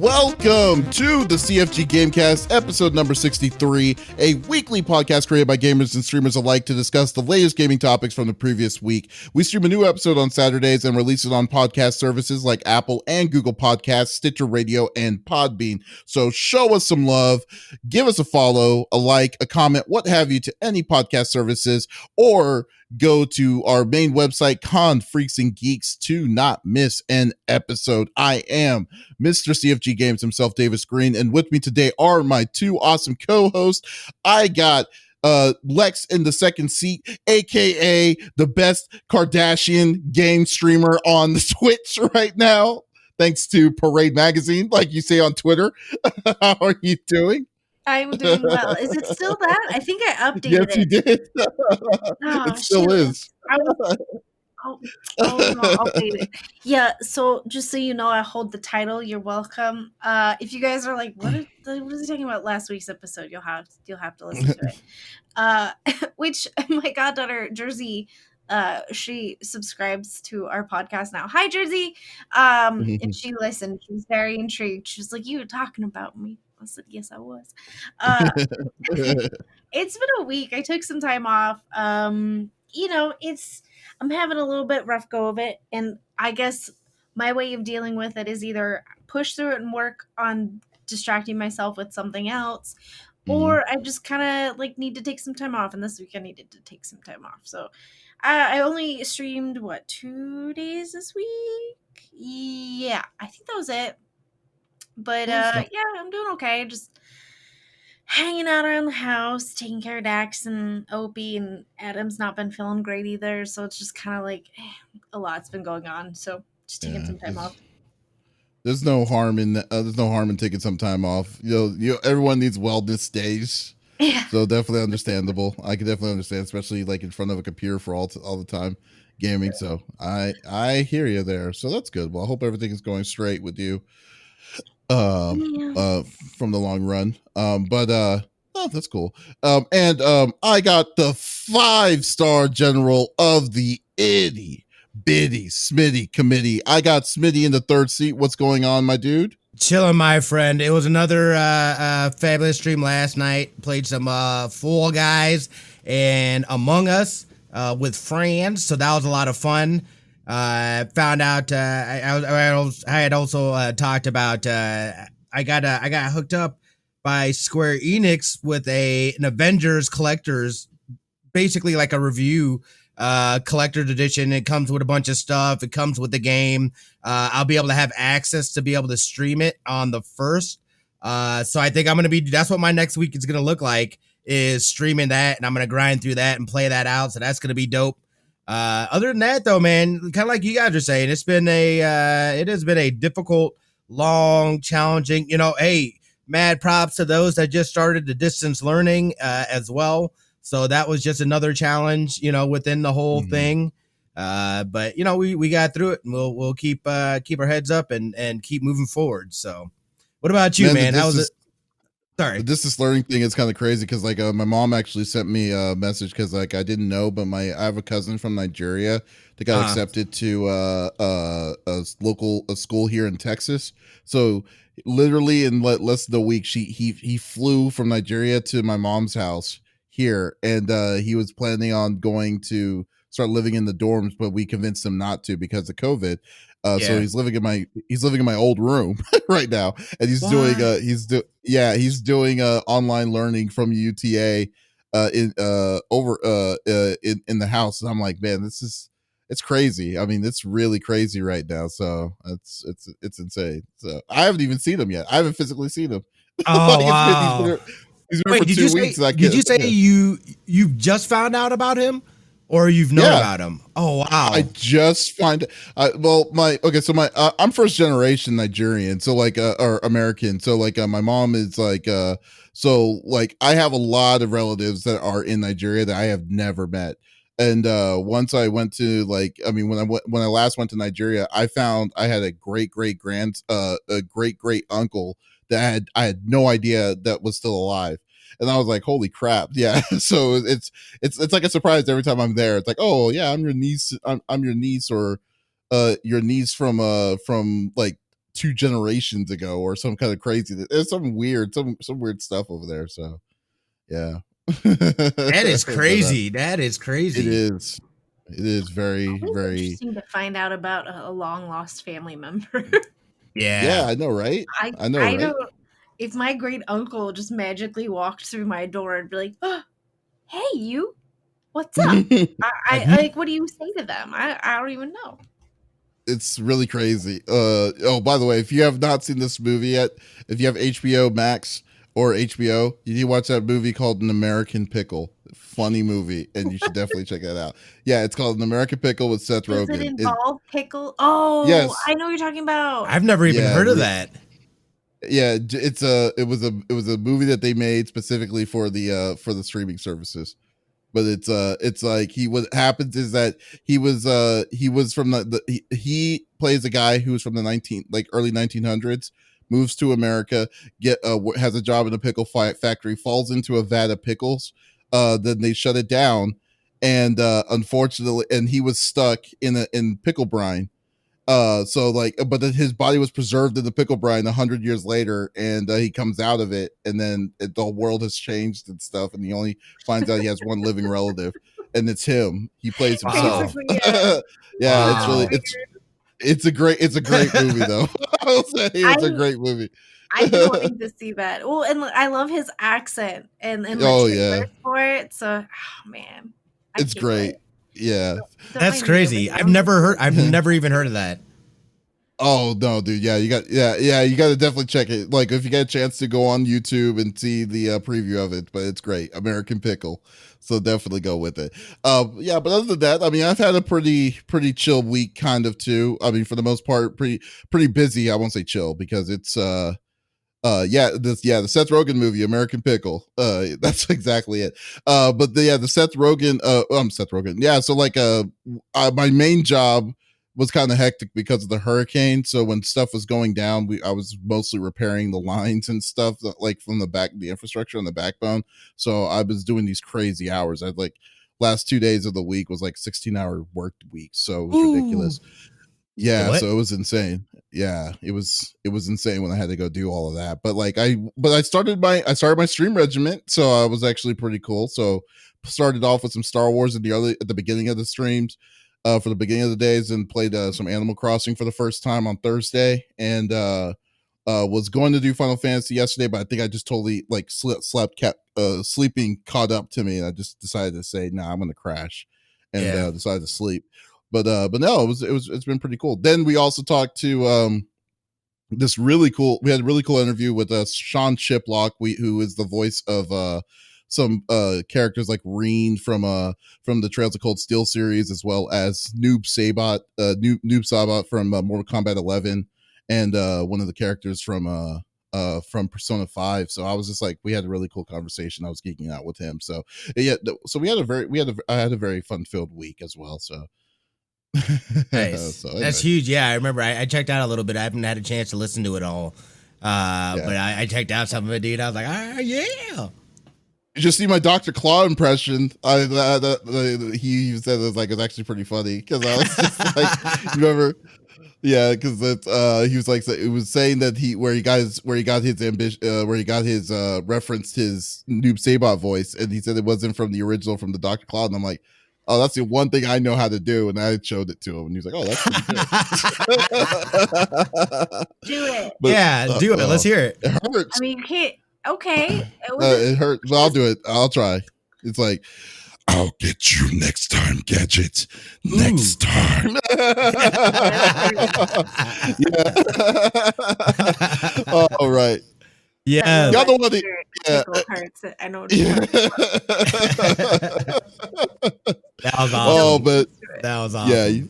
Welcome to the CFG GameCast, episode number 63, a weekly podcast created by gamers and streamers alike to discuss the latest gaming topics from the previous week. We stream a new episode on Saturdays and release it on podcast services like Apple and Google Podcasts, Stitcher Radio, and Podbean. So show us some love, give us a follow, a like, a comment, what have you to any podcast services, or go to our main website, Con Freaks and Geeks, to not miss an episode. I am Mr. CFG Games himself, Davis Green, and with me today are my two awesome co-hosts. I got Lex in the second seat, aka the best Kardashian game streamer on the Twitch right now, thanks to Parade Magazine, like you say on Twitter. How are you doing? I'm doing well. Is it still that? I think I updated it. Yes, you did. It still is. No, I'll update it. Yeah, so just so you know, I hold the title. You're welcome. If you guys are like, what is he talking about last week's episode? You'll have to listen to it. Which my goddaughter Jersey, she subscribes to our podcast now. Hi, Jersey. And she listened. She was very intrigued. She was like, "You were talking about me." I said, "Yes, I was." It's been a week. I took some time off. I'm having a little bit rough go of it, and I guess my way of dealing with it is either push through it and work on distracting myself with something else, or I just kind of need to take some time off. And this week I needed to take some time off, so I only streamed 2 days this week. Yeah, I think that was it. But yeah, I'm doing okay. Just hanging out around the house, taking care of Dax and Opie, and Adam's not been feeling great either. So it's just kind of a lot's been going on. So just taking some time off. There's no harm in there's no harm in taking some time off. Everyone needs wellness days. Yeah. So definitely understandable. I can definitely understand, especially in front of a computer for all the time gaming. Yeah. So I hear you there. So that's good. Well, I hope everything is going straight with you. From the long run. That's cool. I got the 5-star general of the itty bitty Smitty committee. I got Smitty in the third seat. What's going on, my dude? Chilling, my friend. It was another fabulous stream last night. Played some Fall Guys and Among Us with friends, so that was a lot of fun. Found out I had also talked about I got hooked up by Square Enix with an Avengers collector's, basically like a review collector's edition. It comes with a bunch of stuff. It comes with the game. I'll be able to have access to be able to stream it on the 1st. So I think that's what my next week is gonna look like, is streaming that, and I'm gonna grind through that and play that out. So that's gonna be dope. Other than that, though, man, kind of like you guys are saying, it has been a difficult, long, challenging, hey, mad props to those that just started the distance learning, as well. So that was just another challenge, within the whole thing. But we got through it, and we'll keep our heads up and keep moving forward. So what about you, man? How was it? Sorry. The distance learning thing is kind of crazy because my mom actually sent me a message because I didn't know, but I have a cousin from Nigeria that got accepted to a school here in Texas. So literally in less than a week, he flew from Nigeria to my mom's house here, and he was planning on going to start living in the dorms, but we convinced him not to because of COVID. So he's living in my old room right now, and he's doing online learning from UTA in the house. And I'm like, man, it's crazy. I mean, it's really crazy right now. So it's insane. So I haven't even seen him yet. I haven't physically seen him. Oh, wow. He's been for 2 weeks. Did you say you just found out about him? Or you've known about him? Oh, wow. I just find I'm first generation Nigerian, so or American. So my mom is I have a lot of relatives that are in Nigeria that I have never met. And once I went to when I last went to Nigeria, I found I had a great great uncle that I had no idea that was still alive. And I was like, holy crap. Yeah. So it's like a surprise every time I'm there. It's like, oh yeah, I'm your niece. I'm your niece, or your niece from 2 generations ago or some kind of crazy. There's some weird stuff over there. So yeah, That is crazy. That is crazy. It is very, Always very interesting to find out about a long lost family member. Yeah, I know, right? I know, right? know if my great uncle just magically walked through my door and be like, oh, "Hey, you, what's up?" I like, what do you say to them? I don't even know. It's really crazy. Oh, by the way, if you have not seen this movie yet, if you have HBO Max or HBO, you need to watch that movie called An American Pickle. Funny movie, and you should definitely check that out. Yeah, it's called An American Pickle with Seth Rogen. Does it involve pickle? Oh, yes. I know what you're talking about. I've never even heard of that. Yeah, it was a movie that they made specifically for the streaming services. But it's like what happens is that he was from he plays a guy who was from the early 1900s, moves to America, has a job in a pickle factory, falls into a vat of pickles, then they shut it down, and unfortunately, and he was stuck in pickle brine. But then his body was preserved in the pickle brine 100 years later, and he comes out of it, and then the world has changed and stuff, and he only finds out he has one living relative, and it's him. He plays himself. Yeah, Wow. It's a great movie though. I'll say it's a great movie. I've been wanting to see that. Well, and I love his accent and for it. So, oh man, it's great. Wait. Yeah, that's crazy. I've never even heard of that. Oh no, dude. Yeah, you got to definitely check it. Like, if you get a chance to go on YouTube and see the preview of it, but it's great. American Pickle. So definitely go with it. Yeah, but other than that, I mean, I've had a pretty chill week kind of too. I mean, for the most part, pretty busy. I won't say chill because it's the Seth Rogen movie, American Pickle. That's exactly it. But the Seth Rogen, I'm Seth Rogen. Yeah, so like my main job was kind of hectic because of the hurricane. So when stuff was going down, I was mostly repairing the lines and stuff like from the infrastructure and the backbone. So I was doing these crazy hours. I'd like last 2 days of the week was like 16-hour work week. So it was ridiculous. Yeah, so it was insane. Yeah, it was insane when I had to go do all of that. But like I started my stream regiment, so I was actually pretty cool. So started off with some Star Wars at the beginning of the streams, for the beginning of the days, and played some Animal Crossing for the first time on Thursday, and was going to do Final Fantasy yesterday, but I think I just totally like sleeping caught up to me, and I just decided to say, nah, I'm gonna crash, and decided to sleep. But no, it's been pretty cool. Then we also talked to we had a really cool interview with Sean Shiplock, who is the voice of some characters like Reen from the Trails of Cold Steel series, as well as Noob Saibot from Mortal Kombat 11, and one of the characters from Persona 5. So I was just like, we had a really cool conversation. I was geeking out with him. So yeah, so I had a very fun filled week as well. So nice. So anyway. That's huge. Yeah, I remember I checked out a little bit. I haven't had a chance to listen to it all. But I checked out some of it, dude. I was like, yeah. You just see my Dr. Claw impression. He said it's actually pretty funny because I was just like, remember? Yeah, because he was like, it was saying that where he got his referenced his Noob Saibot voice, and he said it wasn't from the original, from the Dr. Claw, and I'm like, oh, that's the one thing I know how to do, and I showed it to him, and he was like, oh, that's pretty good. Do it. But, do it. Let's hear it. It hurts. I mean, you can't. Okay. It hurts. But I'll do it. I'll try. It's like, I'll get you next time, Gadget. Next time. All right. Yeah. The other one. Hurts. I know what you're talking about. That was awesome. Oh, but that was awesome. Yeah.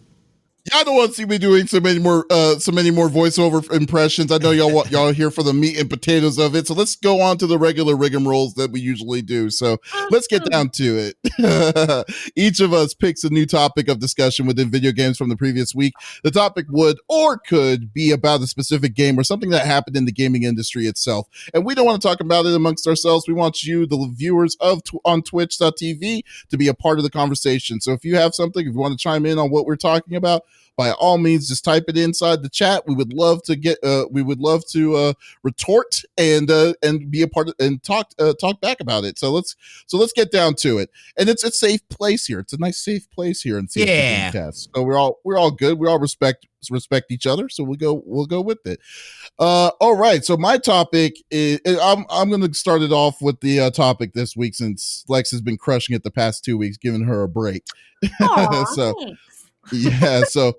Y'all don't want to see me doing so many more voiceover impressions. I know y'all are here for the meat and potatoes of it. So let's go on to the regular rigmaroles that we usually do. So let's get down to it. Each of us picks a new topic of discussion within video games from the previous week. The topic would or could be about a specific game or something that happened in the gaming industry itself. And we don't want to talk about it amongst ourselves. We want you, the viewers on twitch.tv, to be a part of the conversation. So if you have something, if you want to chime in on what we're talking about, by all means, just type it inside the chat. We would love to retort and be a part of and talk back about it. So let's get down to it. And it's a safe place here. It's a nice safe place here in CFG GameCast. So we're all good. We all respect each other. So we'll go with it. All right. So my topic is I'm going to start it off with the topic this week, since Lex has been crushing it the past 2 weeks, giving her a break. Aww, so thanks. yeah. So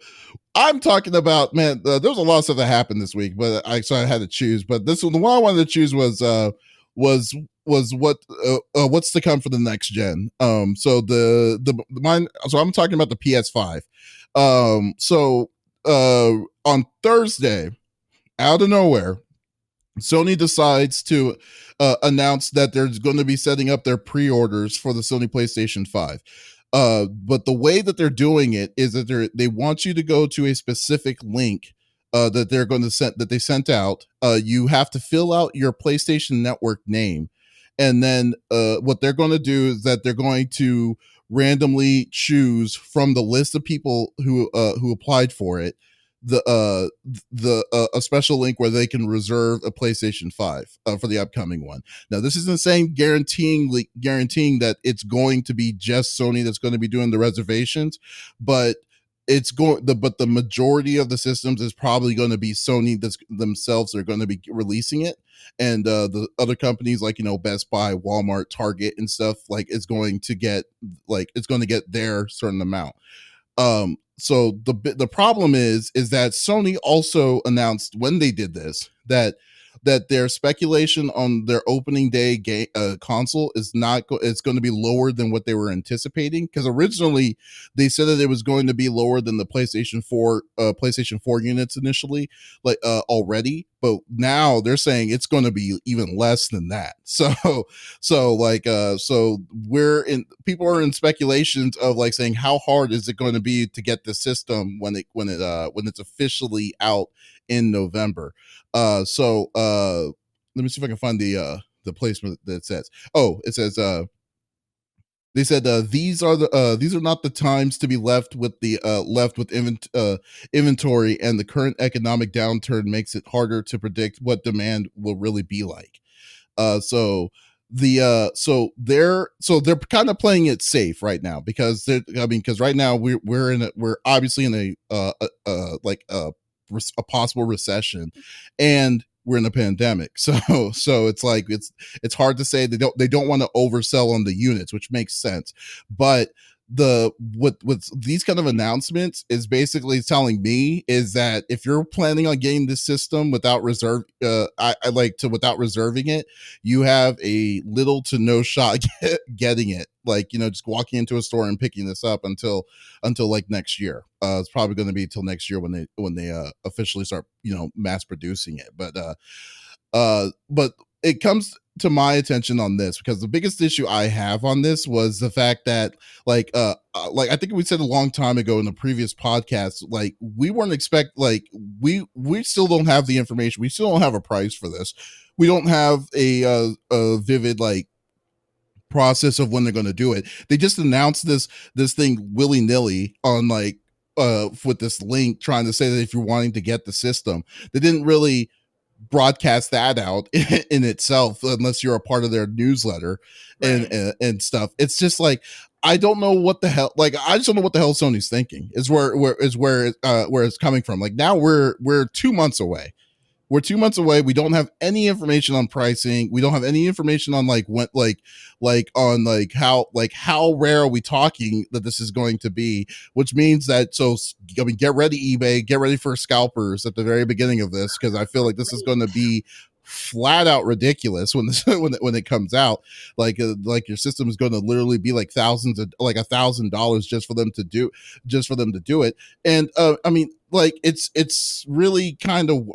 I'm talking about, man, there was a lot of stuff that happened this week, but I had to choose. But this one, the one I wanted to choose was what's to come for the next gen. So so I'm talking about the PS5. On Thursday, out of nowhere, Sony decides to announce that they're going to be setting up their pre-orders for the Sony PlayStation 5. But the way that they're doing it is that they want you to go to a specific link that they're going to that they sent out. You have to fill out your PlayStation Network name, and then what they're going to do is that they're going to randomly choose from the list of people who applied for it a special link where they can reserve a PlayStation 5 for the upcoming one. Now, this isn't saying guaranteeing that it's going to be just Sony that's going to be doing the reservations, but but the majority of the systems is probably going to be Sony themselves are going to be releasing it, and the other companies like Best Buy, Walmart, Target, and stuff it's going to get their certain amount. So the problem is that Sony also announced when they did this that their speculation on their opening day console is it's going to be lower than what they were anticipating, because originally they said that it was going to be lower than the PlayStation 4 units initially already, but now they're saying it's going to be even less than that. So people are in speculations of saying how hard is it going to be to get the system when it's officially out in November. Let me see if I can find the placement that it says. Oh, it says they said these are not the times to be left with inventory, and the current economic downturn makes it harder to predict what demand will really be like. So they're kind of playing it safe right now, because right now we're obviously in a possible recession, and we're in a pandemic. So it's hard to say. They don't want to oversell on the units, which makes sense. But what these kind of announcements is basically telling me is that if you're planning on getting this system without reserving it, you have a little to no shot getting it. Just walking into a store and picking this up until next year. It's probably going to be till next year when they officially start mass producing it. But it comes to my attention on this because the biggest issue I have on this was the fact that I think we said a long time ago in the previous podcast, we weren't we still don't have the information. We still don't have a price for this. We don't have a vivid process of when they're going to do it. They just announced this thing willy-nilly on with this link trying to say that if you're wanting to get the system, they didn't really broadcast that out in itself unless you're a part of their newsletter. Right. and stuff. It's just I don't know what the hell I just don't know what the hell Sony's thinking is where it's coming from. Now we're 2 months away. We're 2 months away. We don't have any information on pricing. We don't have any information on how rare are we talking that this is going to be, which means that, get ready, eBay, get ready for scalpers at the very beginning of this, because I feel like this is going to be flat out ridiculous when it comes out. Your system is going to literally be thousands of $1,000 just for them to do it. And it's really kind of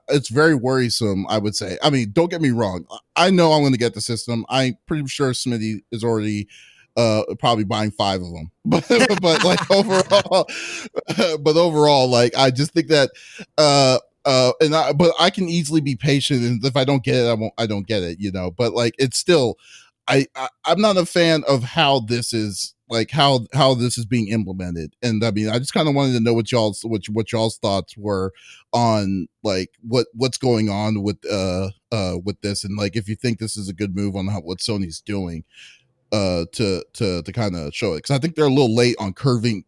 it's very worrisome, I would say. Don't get me wrong, I know I'm going to get the system. I'm pretty sure Smitty is already probably buying 5 of them, but overall I just think that but I can easily be patient, and if I don't get it, I don't get it, but it's still I'm not a fan of how this is how this is being implemented. And I mean, I just kind of wanted to know what y'all's thoughts were on like what's going on with this, and like if you think this is a good move on what Sony's doing to kind of show it, because I think they're a little late on curving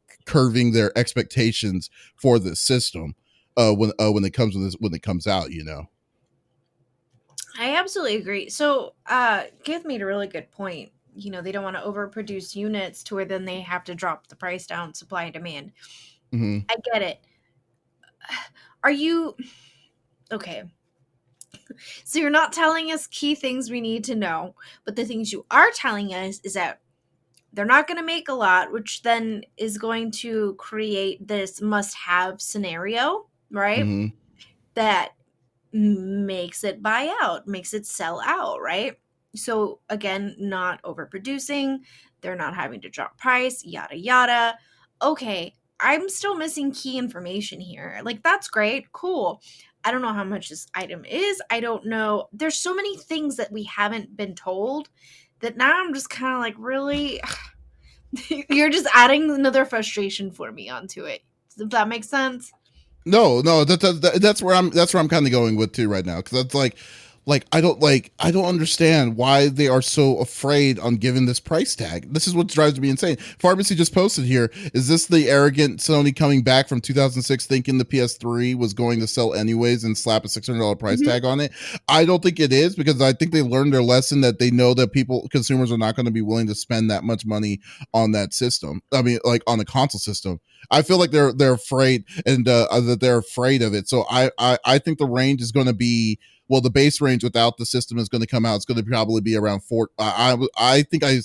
their expectations for this system when it comes out, you know. I absolutely agree. So, Give made a really good point. You know, they don't want to overproduce units to where then they have to drop the price down, supply and demand. Mm-hmm. I get it. Are you okay? So you're not telling us key things we need to know, but the things you are telling us is that they're not going to make a lot, which then is going to create this must-have scenario, right? Mm-hmm. That makes it buy out, makes it sell out, right? So again, not overproducing, they're not having to drop price, yada yada. Okay, I'm still missing key information here. Like, that's great, cool. I don't know how much this item is. I don't know. There's so many things that we haven't been told that now I'm just kind of like, really? You're just adding another frustration for me onto it. If that makes sense. No, that's where I'm kind of going with too right now, because that's I don't understand why they are so afraid on giving this price tag. This is what drives me insane. Pharmacy just posted here, is this the arrogant Sony coming back from 2006 thinking the PS3 was going to sell anyways and slap a $600 price tag on it? I don't think it is, because I think they learned their lesson, that they know that consumers are not going to be willing to spend that much money on that system. I mean, like on a console system. I feel like they're afraid, and that they're afraid of it. So I think the range is going to be, well, the base range without the system is going to come out. It's going to probably be around four. I think I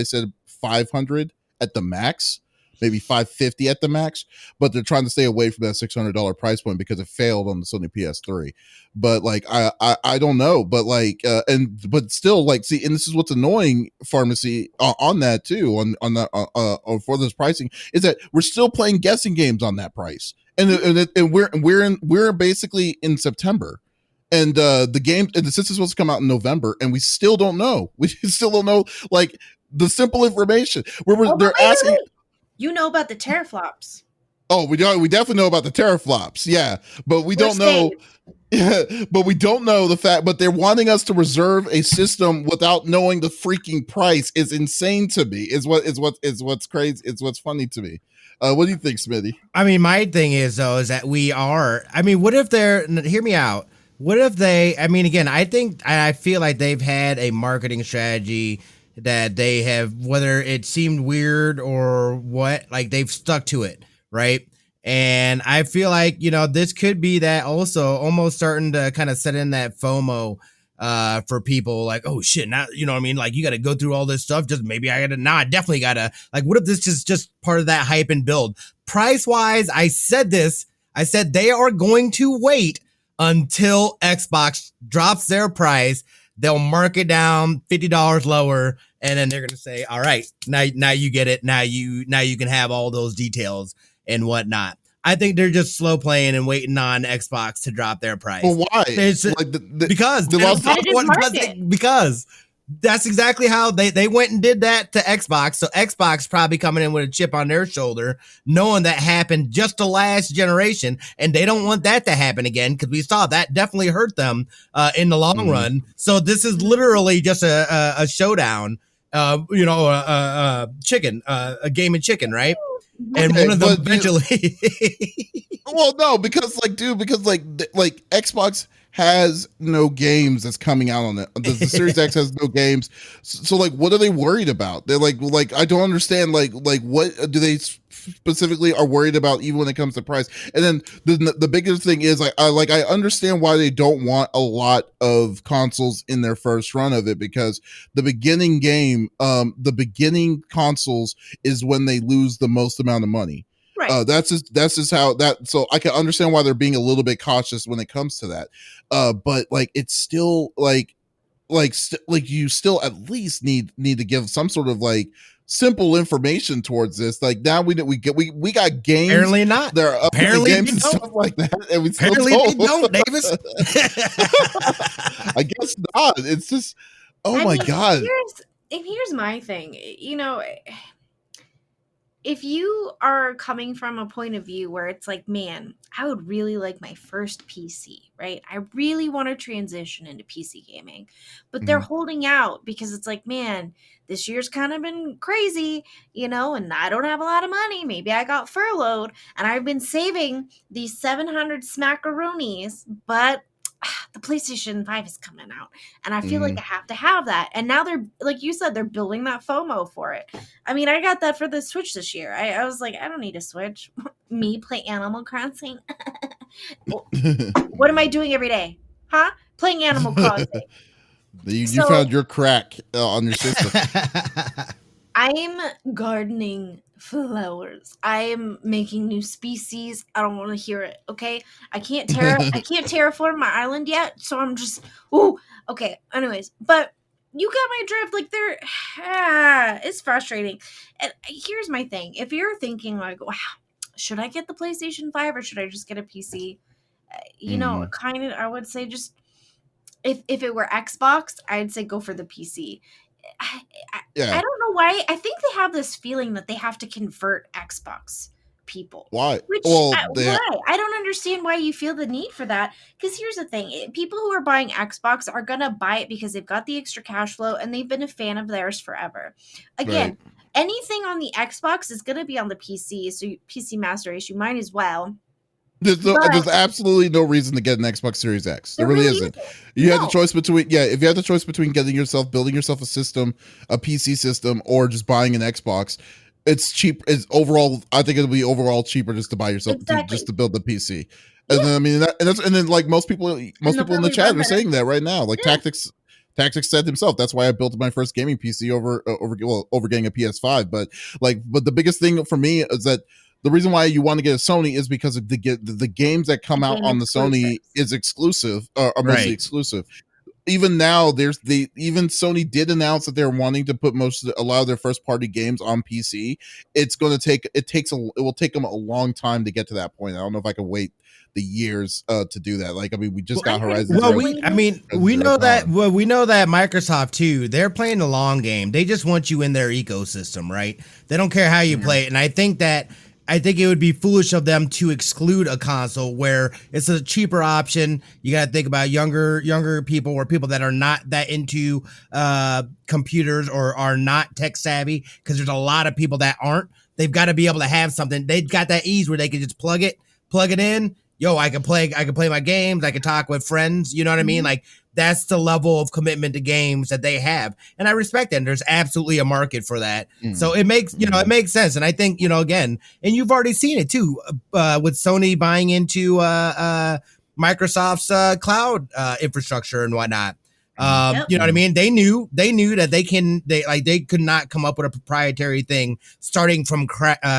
said 500 at the max, maybe 550 at the max. But they're trying to stay away from that $600 price point because it failed on the Sony PS3. But like I don't know. But like but still, like, see, and this is what's annoying, Pharmacy, on that too, on that for this pricing, is that we're still playing guessing games on that price, and we're basically in September. And the game, and the system's supposed to come out in November, and we still don't know. We still don't know, like, the simple information. They're asking. You know about the teraflops. Oh, we definitely know about the teraflops, yeah, but we don't know. Yeah, but we don't know the fact. But they're wanting us to reserve a system without knowing the freaking price. Is insane to me. Is what's crazy. It's what's funny to me. What do you think, Smitty? I mean, my thing is though, is that what if they're, hear me out. What if they, I mean, again, I feel like they've had a marketing strategy that they have, whether it seemed weird or what, like they've stuck to it, right? And I feel like, this could be that also, almost starting to kind of set in that FOMO for people, like, oh shit, now, you know what I mean? Like, you got to go through all this stuff. Just maybe I definitely got to, like, what if this is just part of that hype and build? Price wise, I said they are going to wait until Xbox drops their price. They'll mark it down $50 lower, and then they're gonna say, "All right, now you get it. Now you can have all those details and whatnot." I think they're just slow playing and waiting on Xbox to drop their price. Well, why? Because that's exactly how they went and did that to Xbox. So Xbox probably coming in with a chip on their shoulder, knowing that happened just the last generation, and they don't want that to happen again, because we saw that definitely hurt them in the long run. So this is literally just a showdown, a game of chicken, right? And one of them eventually. Well, no, because Xbox has no games that's coming out on it. The Series X has no games. So like, what are they worried about? They're like, I don't understand. Like what do they specifically are worried about, even when it comes to price? And then the biggest thing is I understand why they don't want a lot of consoles in their first run of it, because the beginning beginning consoles is when they lose the most amount of money. Right. That's just how that. So I can understand why they're being a little bit cautious when it comes to that. But like, it's still you still at least need to give some sort of like simple information towards this. Like, now we got games. Apparently not. There are apparently games and stuff like that, and we still don't, Davis. I guess not. It's just, my God. Here's my thing. if you are coming from a point of view where it's like, man, I would really like my first PC, right? I really want to transition into PC gaming, but they're Mhm. holding out because it's like, man, this year's kind of been crazy, and I don't have a lot of money. Maybe I got furloughed and I've been saving these 700 smackaroonies, but the PlayStation 5 is coming out and I feel like I have to have that. And now they're, like you said, they're building that FOMO for it. I mean, I got that for the Switch this year. I was like, I don't need a Switch. Me play Animal Crossing. What am I doing every day? Huh? Playing Animal Crossing. You So- found your crack on your system. I'm gardening flowers. I am making new species. I don't want to hear it. Okay, I can't terraform my island yet, so I'm just okay. Anyways, but you got my drift. Like it's frustrating. And here's my thing: if you're thinking like, wow, should I get the PlayStation 5 or should I just get a PC? Kind of, I would say just if it were Xbox, I'd say go for the PC. I Yeah. don't know why. I think they have this feeling that they have to convert Xbox people. Why? Which, Well, why? I don't understand why you feel the need for that. Because here's the thing. People who are buying Xbox are going to buy it because they've got the extra cash flow and they've been a fan of theirs forever. Again, anything on the Xbox is going to be on the PC. So PC Master Race, you might as well. There's absolutely no reason to get an Xbox Series X. There really isn't. You have the choice between if you have the choice between building yourself a system, a PC system, or just buying an Xbox, it's cheap. It's overall, I think it'll be overall cheaper just to buy yourself just to build the PC. And then I mean and then like most people in the chat are saying that right now. Like Tactics said himself, that's why I built my first gaming PC over getting a PS5. But the biggest thing for me is that the reason why you want to get a Sony is because of the games that come out on the Sony is exclusive, are mostly exclusive. Even now, even Sony did announce that they're wanting to put a lot of their first party games on PC. It will take them a long time to get to that point. I don't know if I can wait the years to do that. Like, I mean, we just got Horizon. Well, we know that Microsoft too, they're playing the long game. They just want you in their ecosystem, right? They don't care how you play it. And I think it would be foolish of them to exclude a console where it's a cheaper option. You got to think about younger people or people that are not that into computers or are not tech savvy, because there's a lot of people that aren't. They've got to be able to have something. They've got that ease where they can just plug it in. Yo, I can play my games. I can talk with friends. You know what I mean? Like, that's the level of commitment to games that they have. And I respect that. And there's absolutely a market for that. So it makes, it makes sense. And I think, again, and you've already seen it too, with Sony buying into Microsoft's cloud infrastructure and whatnot. You know what I mean? They knew that they could not come up with a proprietary thing starting from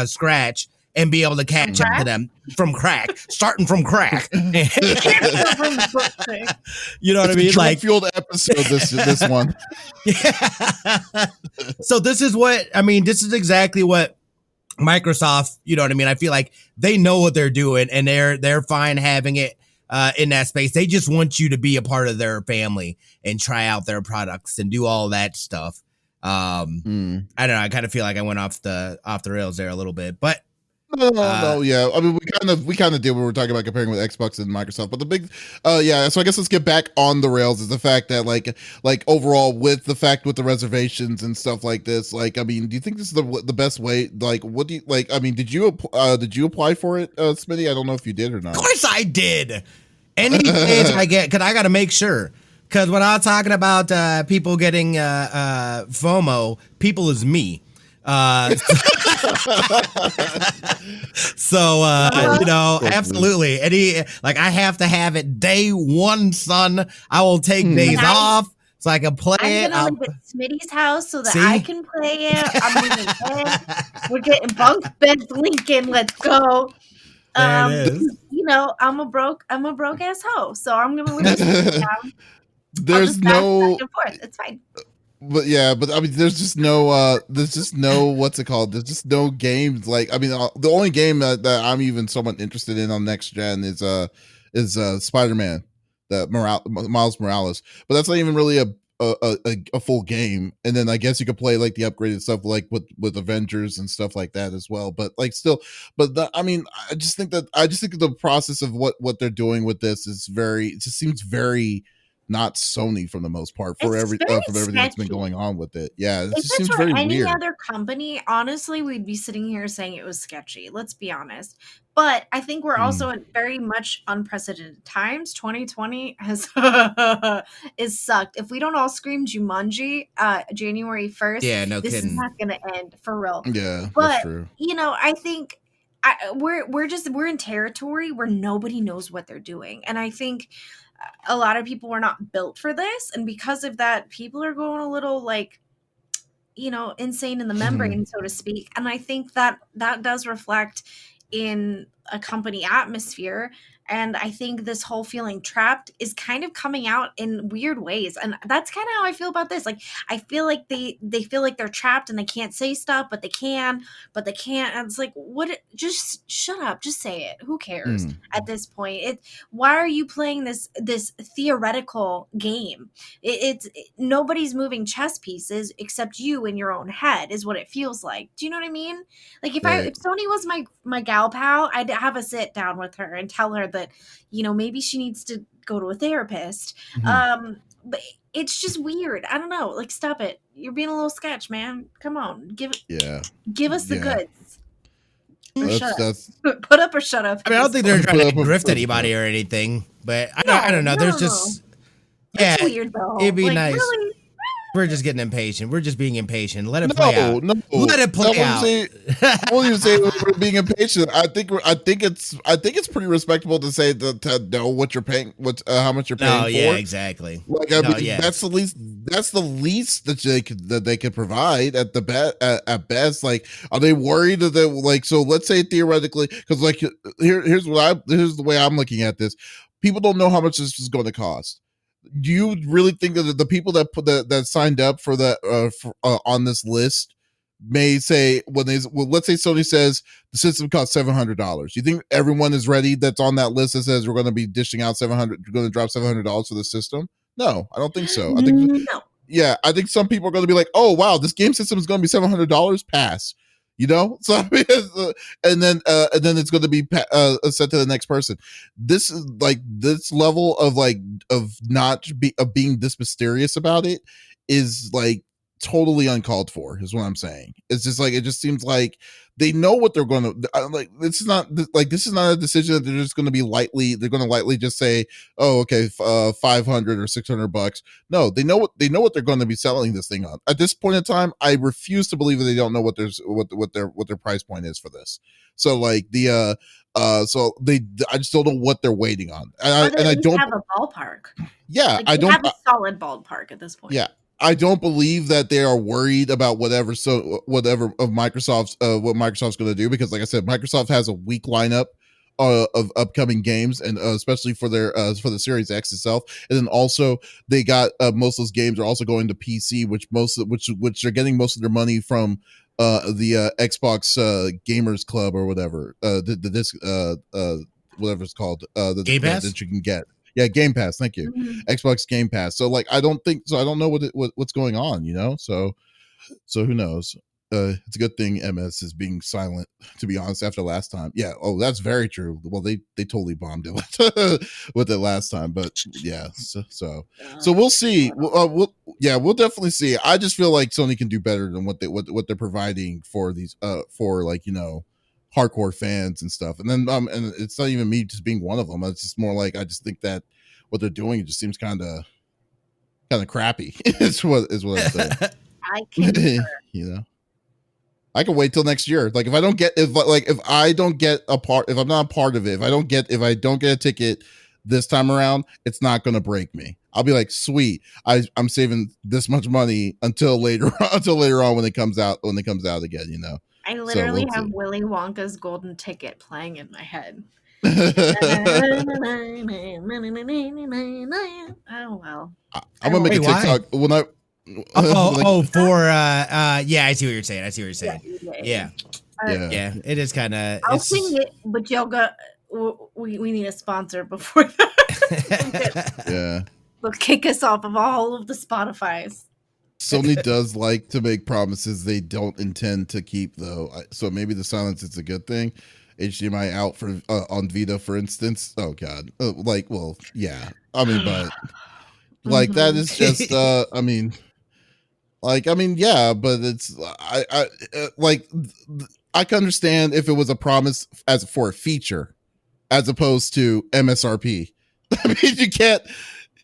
scratch and be able to catch up to them starting from crack. You know what I mean? Like, fueled episode this one. Yeah. So this is exactly what Microsoft, you know what I mean? I feel like they know what they're doing and they're fine having it in that space. They just want you to be a part of their family and try out their products and do all that stuff. I don't know. I kind of feel like I went off the rails there a little bit, but No, yeah. I mean, we kind of did when we were talking about comparing with Xbox and Microsoft, but the big, yeah. So I guess let's get back on the rails. Is the fact that like overall with the reservations and stuff like this. Like, I mean, do you think this is the best way? Like, what do you like? I mean, did you apply for it, Smitty? I don't know if you did or not. Of course I did. Any chance I get, because I got to make sure. Because when I was talking about people getting FOMO, people is me. So absolutely. I have to have it day one, son. I will take days off so I can play it. I'm gonna live at Smitty's house so that I can play it. I'm moving in. We're getting bunk beds, Lincoln. Let's go. I'm a broke ass hoe, so I'm gonna live down. There's no. Back and forth. It's fine. But yeah, but I mean, there's just no what's it called? There's just no games. Like, I mean, the only game that I'm even somewhat interested in on next gen is Spider-Man, the Miles Morales. But that's not even really a full game, and then I guess you could play like the upgraded stuff like with Avengers and stuff like that as well. But like still, I mean, I just think the process of what they're doing with this is it just seems very not Sony for the most part It's from very everything that's been sketchy. going on with it. Yeah, it If just this seems were very any weird. other company, honestly, we'd be sitting here saying it was sketchy. Let's be honest. But I think we're also in very much unprecedented times. 2020 has is sucked. If we don't all scream Jumanji January 1st, Yeah, no this is kidding. not going to end for real. Yeah, that's But true. I think we're in territory where nobody knows what they're doing, and I think a lot of people were not built for this, and because of that, people are going a little like insane in the membrane, so to speak. And I think that does reflect in a company atmosphere. And I think this whole feeling trapped is kind of coming out in weird ways. And that's kind of how I feel about this. Like, I feel like they feel like they're trapped and they can't say stuff, but they can, but they can't. And it's like, just shut up. Just say it. Who cares at this point? Why are you playing this theoretical game? Nobody's moving chess pieces except you in your own head is what it feels like. Do you know what I mean? Like if Sony was my gal pal, I'd have a sit down with her and tell her that, maybe she needs to go to a therapist. But it's just weird. I don't know. Like, stop it. You're being a little sketch, man. Come on. Give us the goods. Or shut up. Put up or shut up. I mean, I don't think they're trying to grift anybody or anything, but I don't know. There's just it's weird though. It'd be nice. Really? We're just getting impatient. We're just being impatient. Let it play out. No, let it play out. I won't even say we're being impatient. I think it's pretty respectable to say to know what you're paying, how much you're paying for. Yeah, exactly. Like that's the least that they could provide at at best. Like, are they worried that so let's say theoretically, because like here's the way I'm looking at this. People don't know how much this is going to cost. Do you really think that the people that signed up for that on this list may say let's say Sony says the system costs $700? You think everyone is ready that's on that list that says we're going to be dishing out we're going to drop $700 for the system? No, I don't think so. I think no. Yeah, I think some people are going to be like, oh wow, this game system is going to be $700. Pass. So I mean, and then it's going to be sent to the next person. This is like this level of being this mysterious about it is like totally uncalled for. Is what I'm saying. It's just like it just seems like they know what they're going to like. This is not a decision that they're just going to be lightly. They're going to lightly just say, oh, okay, $500 or $600. No, they know what they're going to be selling this thing on. At this point in time, I refuse to believe that they don't know what their price point is for this. So like I just don't know what they're waiting on, and I don't have a ballpark. Yeah, I don't have a solid ballpark at this point. Yeah. I don't believe that they are worried about whatever of Microsoft's what Microsoft's going to do, because like I said, Microsoft has a weak lineup of upcoming games, and especially for the Series X itself. And then also they got most of those games are also going to PC, which they're getting most of their money from the Xbox Gamers Club or whatever, whatever it's called, the Game Pass that you can get. Yeah, Game Pass. Thank you, Xbox Game Pass. So like, I don't know what's going on. So who knows? It's a good thing MS is being silent, to be honest, after last time. Yeah. Oh, that's very true. Well, they totally bombed it with it last time, but yeah. So we'll see. We'll definitely see. I just feel like Sony can do better than what they're providing for these for like hardcore fans and stuff. And then and it's not even me just being one of them. It's just more like I just think that what they're doing just seems kind of crappy. is what I'm saying. I can I can wait till next year. Like if I don't get if I'm not a part of it, if I don't get a ticket this time around, it's not going to break me. I'll be like, sweet, I'm saving this much money until later on when it comes out again, I literally have Willy Wonka's golden ticket playing in my head. Oh well. I'm gonna make a TikTok when I. Yeah, I see what you're saying. Yeah. It is kind of. I'll sing it, but y'all got. We need a sponsor before that. They'll kick us off of all of the Spotify's. Sony does like to make promises they don't intend to keep, though. So maybe the silence is a good thing. HDMI out for on Vita, for instance. Oh God, well, yeah. I mean, but like that is just. Yeah, but it's I can understand if it was a promise as for a feature, as opposed to MSRP. I mean, you can't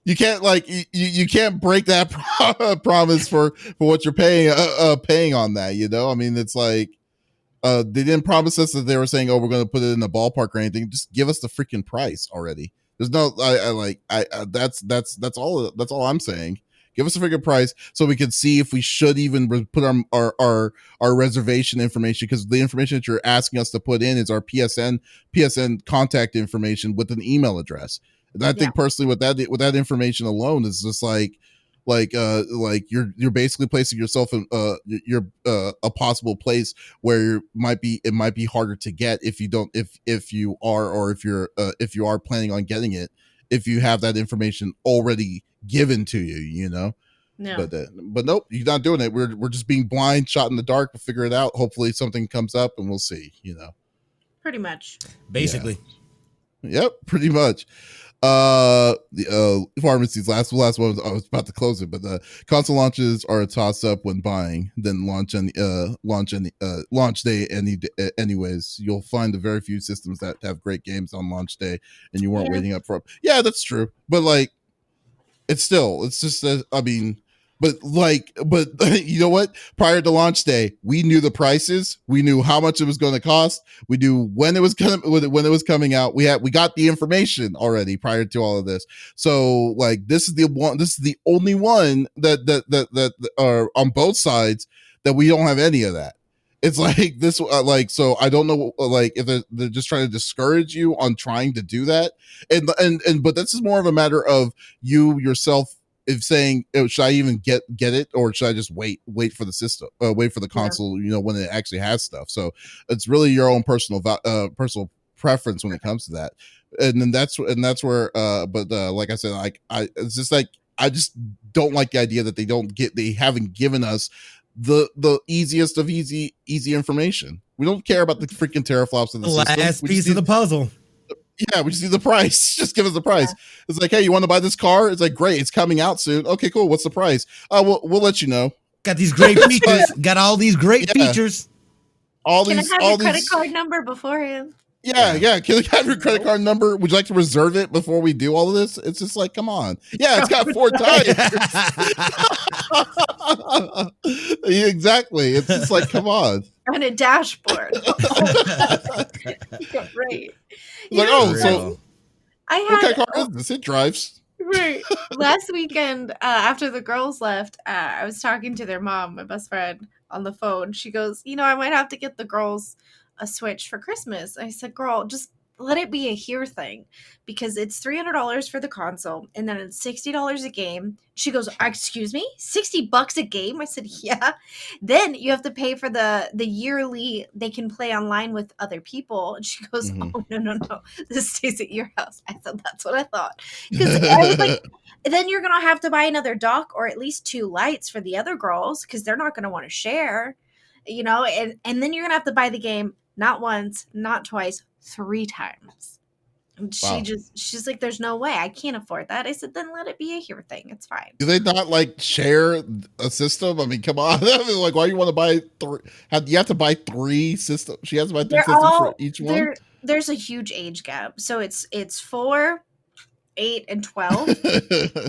you can't break that promise for what you're paying on that. You know, I mean, it's like they didn't promise us that they were saying, oh, we're going to put it in the ballpark or anything. Just give us the freaking price already. There's no that's all I'm saying. Give us a freaking price so we can see if we should even put our reservation information, because the information that you're asking us to put in is our PSN contact information with an email address. And I think personally with that information alone is just like you're basically placing yourself in a possible place where it might be harder to get if you are planning on getting it, if you have that information already given to you, you know. No. But nope, you're not doing it. We're just being blind, shot in the dark. We'll figure it out. Hopefully something comes up and we'll see, you know. Pretty much. Basically. Yeah. Yep, pretty much. The pharmacy's last one I was about to close it, but the console launches are a toss up when buying, then launch day anyways. You'll find a very few systems that have great games on launch day and you weren't waiting up for. Yeah, that's true, but like it's just I mean, but you know what, prior to launch day we knew the prices, we knew how much it was going to cost, we knew when it was coming out, we got the information already prior to all of this. So like this is the only one that are on both sides that we don't have any of that. It's like this, so I don't know, like if they're just trying to discourage you on trying to do that, and but this is more of a matter of you yourself, if saying, oh, should I even get it, or should I just wait for the system, wait for the console, you know, when it actually has stuff. So it's really your own personal preference when it comes to that, and then that's where, like I said, it's just like I just don't like the idea that they haven't given us the easiest of easy information. We don't care about the freaking teraflops of the system. Last piece of the puzzle. Yeah, we just need the price. Just give us the price. It's like, hey, you want to buy this car? It's like, great, it's coming out soon. Okay, cool. What's the price? We'll let you know. Got these great features. Got all these great features. Can I have your credit card number beforehand? Yeah. Can I have your credit card number? Would you like to reserve it before we do all of this? It's just like, come on. Yeah, it's got 4 tires. Exactly. It's just like, come on. And a dashboard. Right. Like, so what kind of car is this? It drives. Right. Last weekend, after the girls left, I was talking to their mom, my best friend, on the phone. She goes, I might have to get the girls a Switch for Christmas. I said, girl, just let it be a here thing, because it's $300 for the console and then it's $60 a game. She goes, excuse me, $60 a game? I said, yeah. Then you have to pay for the yearly, they can play online with other people. And she goes, oh, no, this stays at your house. I said, that's what I thought. Because I was like, then you're going to have to buy another dock or at least 2 lights for the other girls, because they're not going to want to share, and then you're going to have to buy the game not once, not twice, 3 times. And she's like, there's no way, I can't afford that. I said, then let it be a here thing. It's fine. Do they not like share a system? I mean, come on. I mean, like, why do you want to buy 3? You have to buy 3 systems. She has to buy 3 systems for each one. There's a huge age gap. So it's 4, 8, and 12,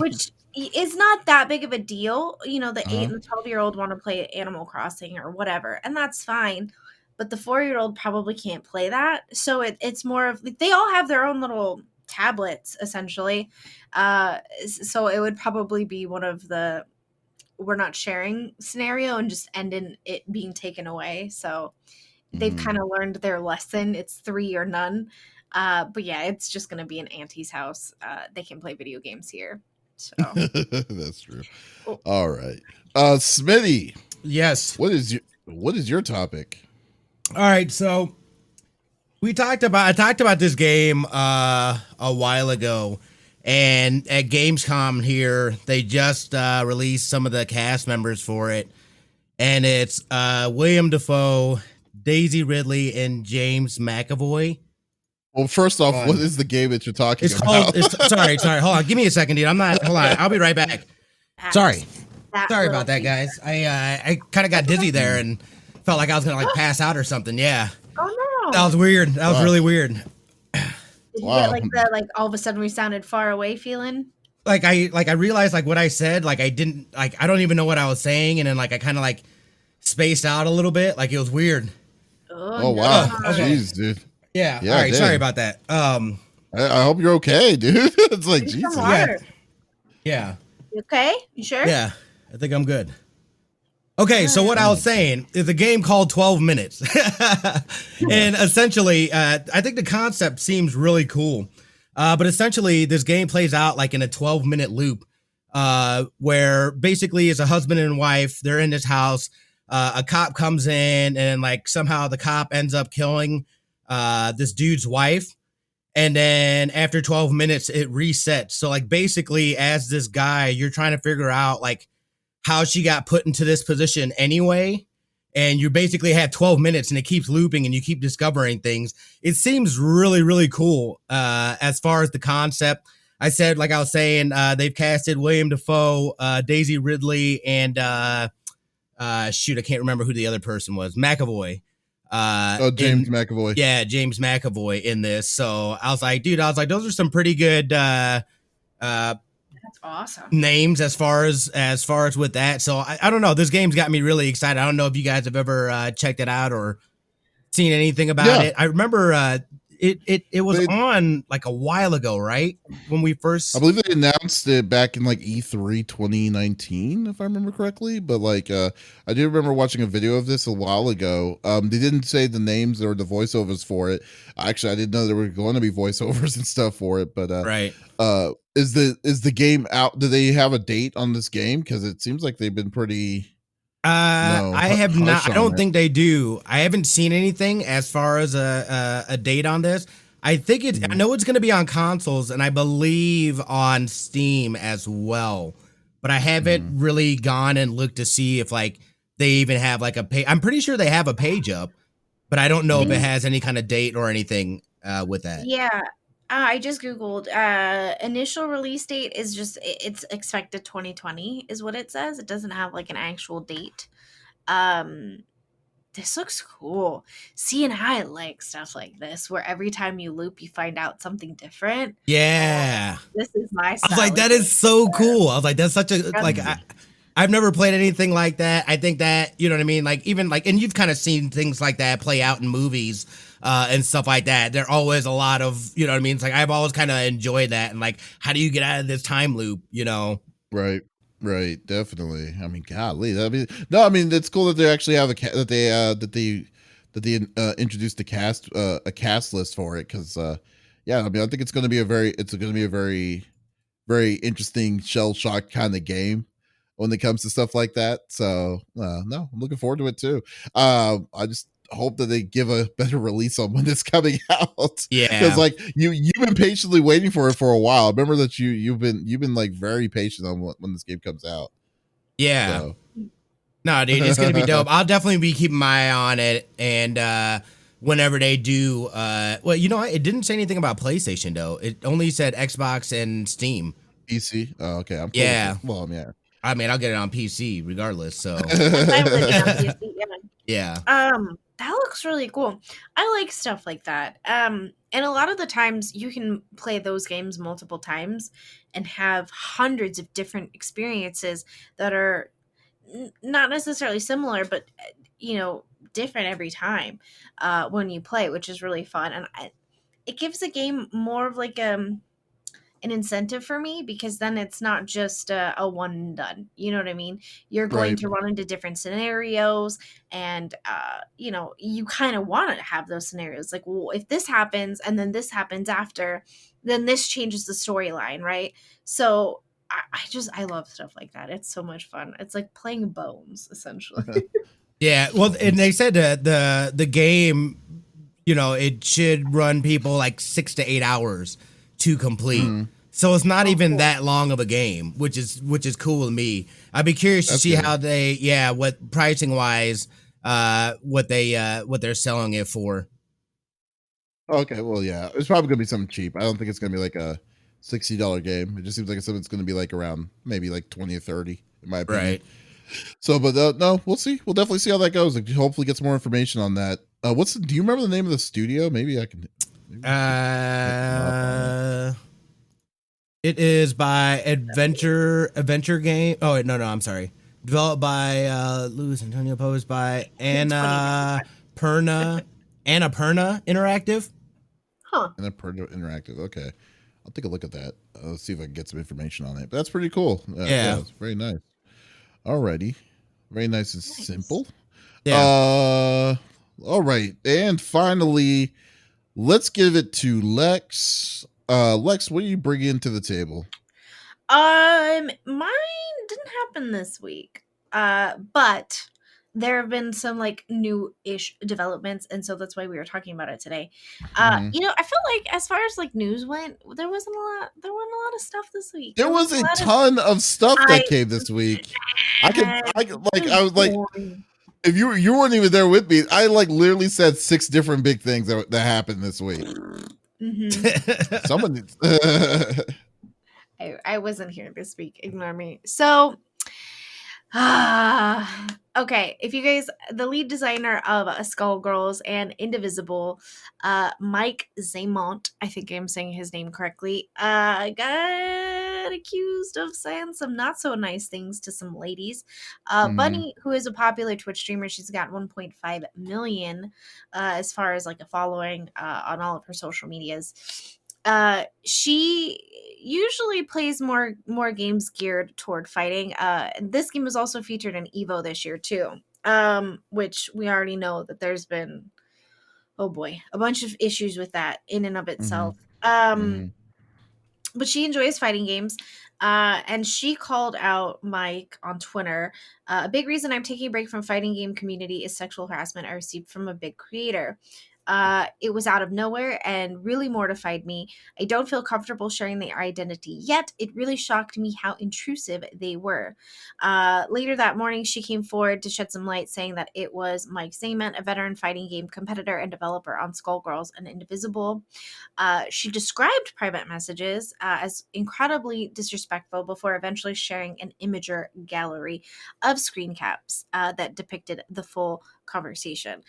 which is not that big of a deal. The 8 and the 12-year-old want to play Animal Crossing or whatever, and that's fine. But the 4-year-old probably can't play that. So it's more of, they all have their own little tablets, essentially. So it would probably be one of the we're not sharing scenario and just end in it being taken away. So they've kind of learned their lesson. It's 3 or none. But yeah, it's just going to be an auntie's house. They can play video games here. So that's true. All right. Smitty. Yes. What is your topic? All right, so I talked about this game a while ago, And at Gamescom here, they just released some of the cast members for it. And it's William Dafoe, Daisy Ridley, and James McAvoy. Well, first off, what is the game that you're talking about? Sorry. Hold on. Give me a second, dude. Hold on. I'll be right back. Sorry about that, guys. I kind of got dizzy there and felt like I was gonna pass out or something. Yeah. Oh no. That was weird. That was really weird. Did you get the all of a sudden we sounded far away feeling? I realized what I said, I didn't I don't even know what I was saying, and then I kind of spaced out a little bit. It was weird. Oh wow. Okay. Jeez, dude. Yeah. All right. Dang. Sorry about that. I hope you're okay, dude. It's Jesus. Yeah. You okay? You sure? Yeah. I think I'm good. Okay, so what I was saying is a game called 12 Minutes. And essentially, I think the concept seems really cool. But essentially, this game plays out in a 12-minute loop where basically it's a husband and wife. They're in this house. A cop comes in and somehow the cop ends up killing this dude's wife. And then after 12 minutes, it resets. So basically as this guy, you're trying to figure out how she got put into this position anyway. And you basically have 12 minutes and it keeps looping and you keep discovering things. It seems really, really cool as far as the concept. I said, I was saying, they've casted William Dafoe, Daisy Ridley, and shoot, I can't remember who the other person was. McAvoy. James McAvoy. Yeah, James McAvoy in this. So I was like, dude, those are some pretty good that's awesome names as far as with that. So I don't know. This game's got me really excited. I don't know if you guys have ever checked it out or seen anything about it. I remember it was on a while ago, right? When we first, I believe they announced it back in E3 2019, if I remember correctly. But I do remember watching a video of this a while ago. They didn't say the names or the voiceovers for it. Actually, I didn't know there were going to be voiceovers and stuff for it. But right. Is the game out? Do they have a date on this game? Because it seems like they've been pretty. I have not. I don't think they do. I haven't seen anything as far as a date on this. I think it's. I know it's going to be on consoles, and I believe on Steam as well. But I haven't really gone and looked to see if they even have a page. I'm pretty sure they have a page up, but I don't know if it has any kind of date or anything with that. Yeah. I just Googled initial release date is it's expected 2020 is what it says. It doesn't have an actual date. This looks cool. See, and I like stuff like this where every time you loop, you find out something different. Yeah. This is my style. I was that is so cool. I was that's such a, I've never played anything like that. I think that, you know what I mean? Even and you've kind of seen things like that play out in movies and stuff like that. There always a lot of, you know what I mean? It's I've always kind of enjoyed that. And how do you get out of this time loop, you know? Right. Definitely. I mean, golly. It's cool that they actually have that they introduced a cast list for it. Cause I think it's going to be a very, very interesting shell shock kind of game when it comes to stuff like that. So no, I'm looking forward to it too. I just hope that they give a better release on when it's coming out. Yeah, because you've been patiently waiting for it for a while. I remember that you've been very patient on when this game comes out. Yeah. So. No, dude, it's gonna be dope. I'll definitely be keeping my eye on it, and whenever they do, it didn't say anything about PlayStation though. It only said Xbox and Steam. PC. Oh, okay. Yeah. Well, yeah. I mean, I'll get it on PC regardless. So. Yeah. That looks really cool. I like stuff like that. And a lot of the times you can play those games multiple times and have hundreds of different experiences that are not necessarily similar, but different every time when you play, which is really fun. And it gives a game more of an incentive for me, because then it's not just a one and done. You know what I mean? You're going to run into different scenarios, and you kind of want to have those scenarios. Well, if this happens and then this happens after, then this changes the storyline, right? So I love stuff like that. It's so much fun. It's like playing Bones, essentially. Yeah, well, and they said the game, it should run people 6 to 8 hours to complete. So it's not even cool. that long of a game, which is cool to me. I'd be curious to see how they, what pricing wise, what they're selling it for. Okay, well, yeah, it's probably gonna be something cheap. I don't think it's gonna be like a $60 game. It just seems like it's something that's gonna be like around maybe like 20 or 30, in my opinion. Right. So, but no, we'll see. We'll definitely see how that goes. Like, hopefully, get some more information on that. Do you remember the name of the studio? Maybe I can. It is by Adventure Game. Oh wait, no, I'm sorry. Developed by Luis Antonio, posed by Annapurna Interactive. Huh. Annapurna Interactive. Okay, I'll take a look at that. Let's see if I can get some information on it. But that's pretty cool. Yeah, it's very nice. Alrighty, very nice and simple. Yeah. All right, and finally, let's give it to Lex. Lex, what do you bring into the table? Mine didn't happen this week. But there have been some like new-ish developments, and so that's why we were talking about it today. You know, I felt like as far as like news went, there wasn't a lot of stuff this week. There was a ton of stuff that came this week. I was like, if you weren't even there with me, I like literally said 6 different big things that happened this week. Someone I wasn't here this week. Ignore me. So, okay. If you guys, the lead designer of Skullgirls and Indivisible, Mike Zamont, I think I'm saying his name correctly, got accused of saying some not so nice things to some ladies. Bunny, who is a popular Twitch streamer, she's got 1.5 million as far as like a following on all of her social medias. She usually plays more games geared toward fighting. This game was also featured in Evo this year too, which we already know that there's been, oh boy, a bunch of issues with that in and of itself. But she enjoys fighting games. And she called out Mike on Twitter. A big reason I'm taking a break from fighting game community is sexual harassment I received from a big creator. It was out of nowhere and really mortified me. I don't feel comfortable sharing their identity yet. It really shocked me how intrusive they were. Later that morning, she came forward to shed some light, saying that it was Mike Zament, a veteran fighting game competitor and developer on Skullgirls and Indivisible. She described private messages as incredibly disrespectful before eventually sharing an imager gallery of screen caps that depicted the full conversation.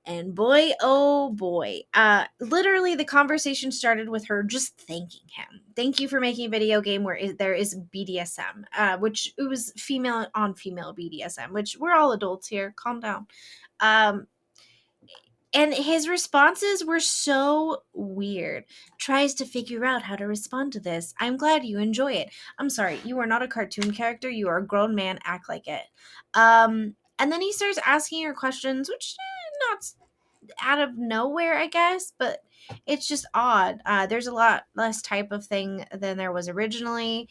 And boy, oh boy, literally the conversation started with her just thanking him. Thank you for making a video game where there is BDSM, which it was female on female BDSM, which we're all adults here. Calm down. And his responses were so weird. Tries to figure out how to respond to this. I'm glad you enjoy it. I'm sorry, you are not a cartoon character. You are a grown man. Act like it. And then he starts asking her questions, which not out of nowhere, I guess, but it's just odd. There's a lot less type of thing than there was originally.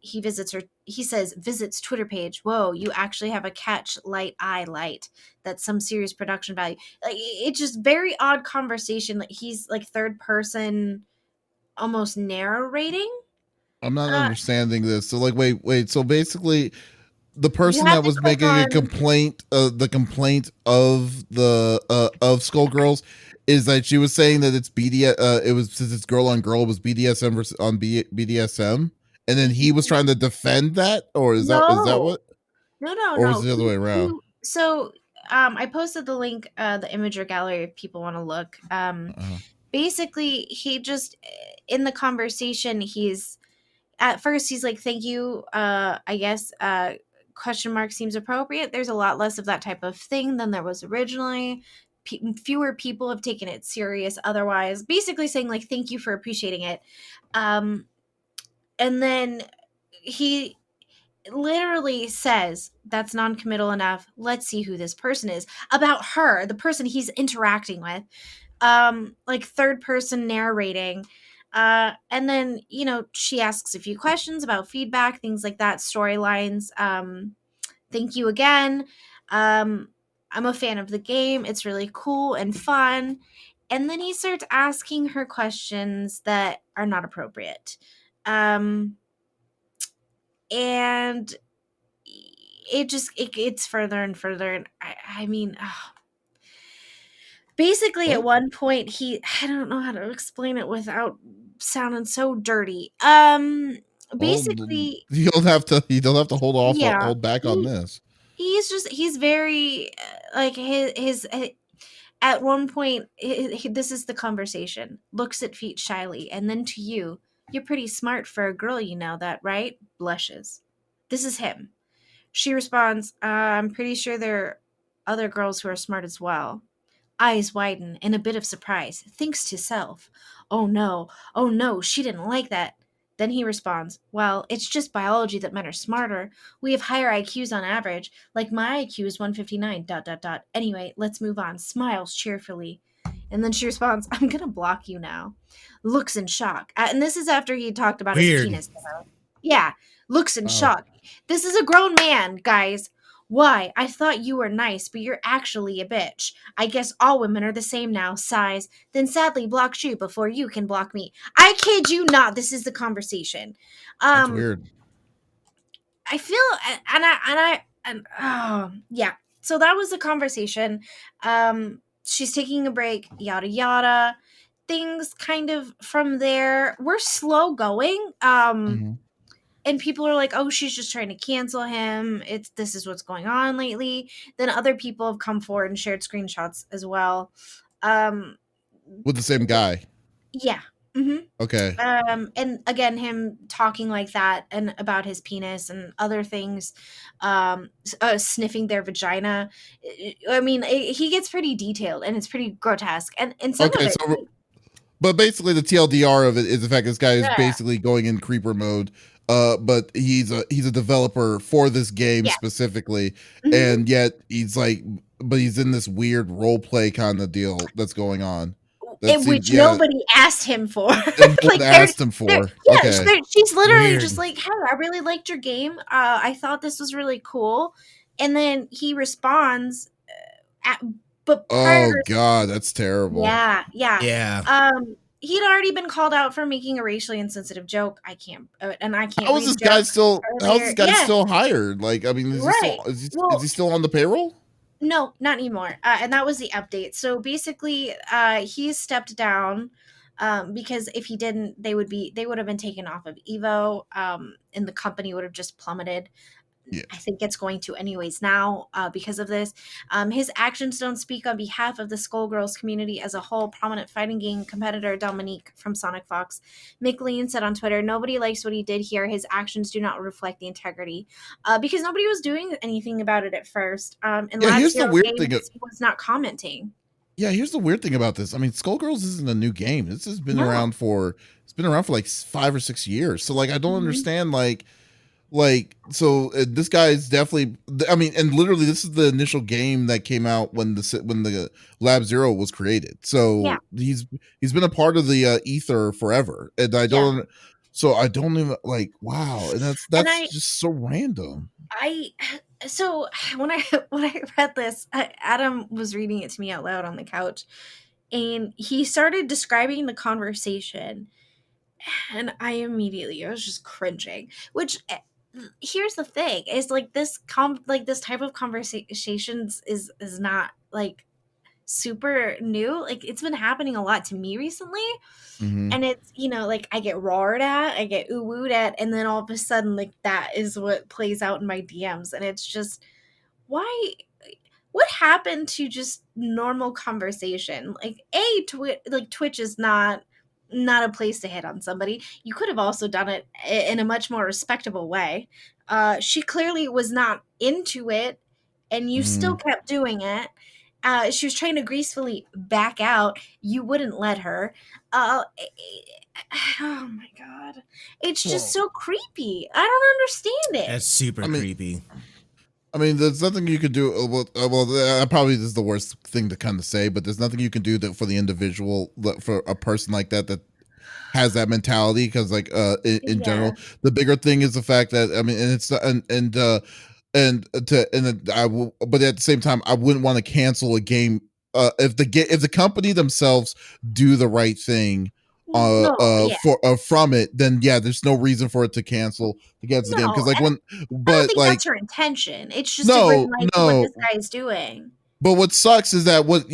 He says visits Twitter page. Whoa, you actually have a catch light eye light. That's some serious production value. Like, it's just very odd conversation. Like, he's like third person, almost narrating. I'm not understanding this. So like, wait. So basically, the person have that to was click making a on- complaint, the complaint of the of Skullgirls, is that she was saying that it's it was, since it's girl on girl, it was BDSM versus on BDSM, and then he was trying to defend that, or is that what? No. Is it the other way around? I posted the link, the imager gallery if people want to look. Basically, he just, in the conversation, he's at first he's like, thank you, I guess, question mark seems appropriate. There's a lot less of that type of thing than there was originally. Fewer people have taken it serious otherwise. Basically saying like, thank you for appreciating it. And then he literally says, that's non-committal enough. Let's see who this person is. About her, the person he's interacting with. Like third person narrating. And then, you know, she asks a few questions about feedback, things like that, storylines. Thank you again. I'm a fan of the game. It's really cool and fun. And then he starts asking her questions that are not appropriate. And it gets further and further. And I mean, basically at one point I don't know how to explain it without sounding so dirty. Basically, you don't have to hold back on this. He's very like his at one point, this is the conversation. Looks at feet shyly, and then to you. You're pretty smart for a girl, you know that, right? Blushes. This is him. She responds, I'm pretty sure there are other girls who are smart as well. Eyes widen in a bit of surprise. Thinks to self, oh no, she didn't like that. Then he responds, well, it's just biology that men are smarter. We have higher IQs on average. Like my IQ is 159, ... Anyway, let's move on. Smiles cheerfully. And then she responds, I'm going to block you now. Looks in shock. And this is after he talked about his penis. Yeah, looks in shock. This is a grown man, guys. Why? I thought you were nice, but you're actually a bitch. I guess all women are the same now. Sighs. Then sadly blocks you before you can block me. I kid you not. This is the conversation. That's weird. I feel yeah. So that was the conversation. She's taking a break. Yada yada. Things kind of from there. We're slow going. And people are like, oh, she's just trying to cancel him. This is what's going on lately. Then other people have come forward and shared screenshots as well. With the same guy. Yeah. Mm-hmm. Okay. And again, him talking like that and about his penis and other things, sniffing their vagina. I mean, he gets pretty detailed and it's pretty grotesque. And some of it. But basically, the TLDR of it is the fact this guy is basically going in creeper mode. But he's a developer for this game specifically, and yet he's in this weird role play kind of deal that's going on. Which nobody asked him for. Asked him for. Okay. She's literally just like, hey, I really liked your game. I thought this was really cool. And then he responds, oh God, that's terrible. Yeah. He'd already been called out for making a racially insensitive joke. I can't. How is this guy still hired? Like, I mean, is he still on the payroll? No, not anymore. And that was the update. So basically, he stepped down because if he didn't, they would have been taken off of Evo, and the company would have just plummeted. Yeah. I think it's going to anyways now because of this. His actions don't speak on behalf of the Skullgirls community as a whole. Prominent fighting game competitor Dominique from Sonic Fox McLean said on Twitter, nobody likes what he did here. His actions do not reflect the integrity because nobody was doing anything about it at first. And here's the weird thing. He was not commenting. Yeah, here's the weird thing about this. I mean, Skullgirls isn't a new game. This has been around for like 5 or 6 years. So like, I don't understand so this guy is definitely, I mean, and literally this is the initial game that came out when the Lab Zero was created. So he's been a part of the ether forever. And I don't even wow. And that's just so random. So when I read this, Adam was reading it to me out loud on the couch and he started describing the conversation and I was just cringing, which here's the thing is like this type of conversations is not like super new. Like it's been happening a lot to me recently. And it's, like I get roared at, I get ooh-wooed at, and then all of a sudden like that is what plays out in my DMs. And it's just, what happened to just normal conversation? Like Twitch is not a place to hit on somebody. You could have also done it in a much more respectable way. She clearly was not into it, and you still kept doing it. She was trying to gracefully back out. You wouldn't let her. Oh my God. It's just so creepy. I don't understand it. That's super creepy. I mean, there's nothing you could do. Probably this is the worst thing to kind of say, but there's nothing you can do for the individual, for a person like that has that mentality. Because, like, in general, the bigger thing is the fact that but at the same time, I wouldn't want to cancel a game if the company themselves do the right thing No, yeah. from it, then yeah, there's no reason for it to cancel against the game, because No, like and when I don't but think like that's her intention. It's just a green no light to what no this guy is doing. but what sucks is that what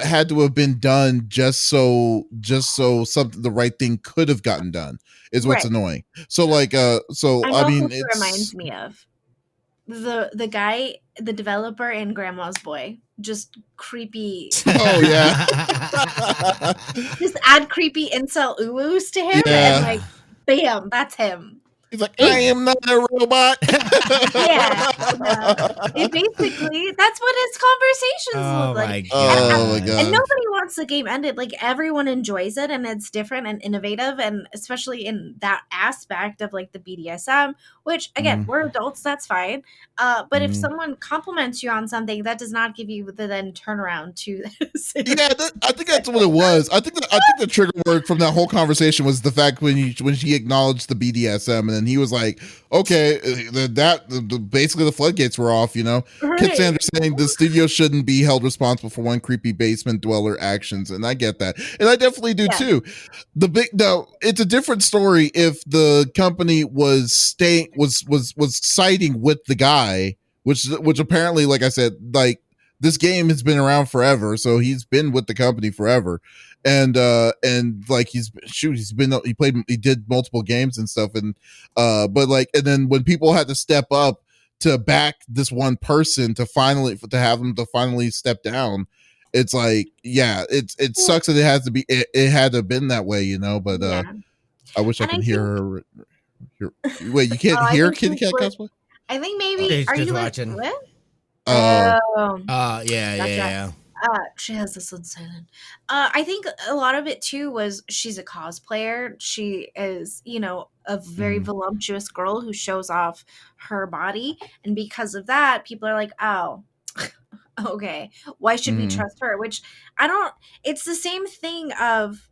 had to have been done just so something the right thing could have gotten done is what's Right. annoying. So like so I I know mean who she reminds me of. The guy, the developer in Grandma's Boy. Just creepy. oh yeah. Just add creepy incel oohs to him and Yeah. like bam, that's him. He's like, I am not a robot. Yeah. It basically that's what his conversations Oh look like. my Oh my god. And god. nobody wants the game ended. Like everyone enjoys it and it's different and innovative, and especially in that aspect of like the BDSM, which again, we're adults, that's fine. But if someone compliments you on something, that does not give you the then turnaround to say, Yeah, I think that's what it was. I think the trigger word from that whole conversation was the fact when she acknowledged the BDSM, and then he was like, "Okay, basically the floodgates were off." You know, Kip right. Sanders saying the studio shouldn't be held responsible for one creepy basement dweller actions, and I get that, and I definitely do Yeah. too. It's a different story if the company was siding with the guy, which apparently, like I said, like. This game has been around forever, so he's been with the company forever, and like he did multiple games and stuff, and but like, and then when people had to step up to back this one person to have him to finally step down, it's like, yeah, it sucks that it had to have been that way, you know. But Yeah. I wish I And could I hear her. Wait, you can't I hear think Kitty Cat we're- cosplay? I think maybe She's are just you like watching. what? Oh, Yeah. Gotcha. She has this on silent. I think a lot of it too was she's a cosplayer. She is, a very voluptuous girl who shows off her body, and because of that, people are like, "Oh, okay, why should we trust her?" Which I don't. It's the same thing of,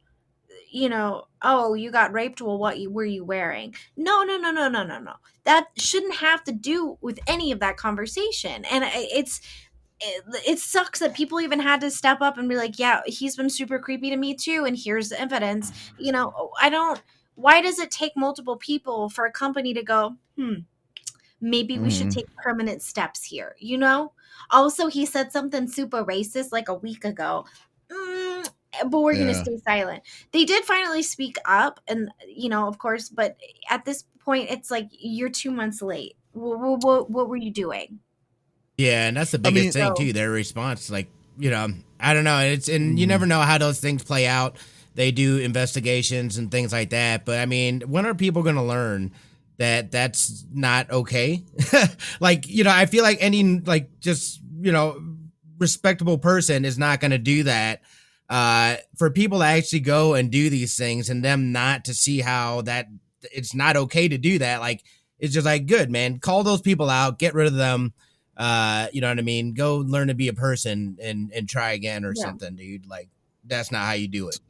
oh, you got raped. Well, were you wearing? No, no, no, no, no, no, no. That shouldn't have to do with any of that conversation, and it sucks that people even had to step up and be like, yeah, he's been super creepy to me too, and here's the evidence. I don't. Why does it take multiple people for a company to go, maybe we should take permanent steps here? Also, he said something super racist like a week ago, but we're gonna stay silent. They did finally speak up, and of course, but at this point it's like you're 2 months late. What were you doing? Yeah, and that's the biggest thing too. Their response, like, I don't know. And you never know how those things play out. They do investigations and things like that. But I mean, when are people going to learn that that's not okay? Like, I feel like any respectable person is not going to do that. For people to actually go and do these things and them not to see how that it's not okay to do that. Like, it's just like, good, man, call those people out, get rid of them. You know what I mean? Go learn to be a person and try again or something, dude. Like, that's not how you do it.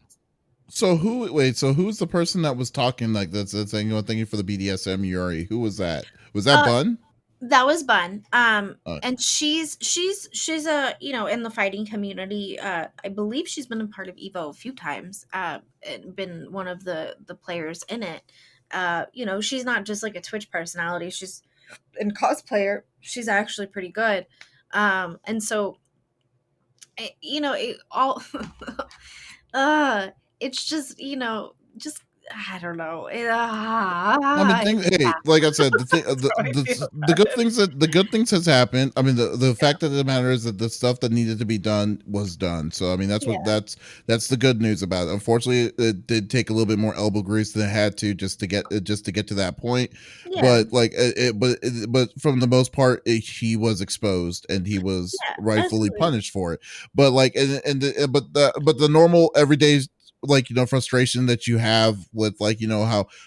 So who's the person that was talking like that's saying, thank you for the BDSM, Yuri? Who was that? Was that Bun? That was Bun. And she's a, in the fighting community. I believe she's been a part of Evo a few times. And been one of the players in it. She's not just like a Twitch personality. She's in cosplayer. She's actually pretty good. And so, it all, it's just, just, I don't know. I mean, hey, like I said, the good things has happened. I mean, the fact of the matter is that the stuff that needed to be done was done. So I mean, that's that's the good news about it. Unfortunately, it did take a little bit more elbow grease than it had to just to get to that point. Yeah. But like, but from the most part, he was exposed and he was rightfully punished for it. But like, but the normal everyday, like, frustration that you have with, like,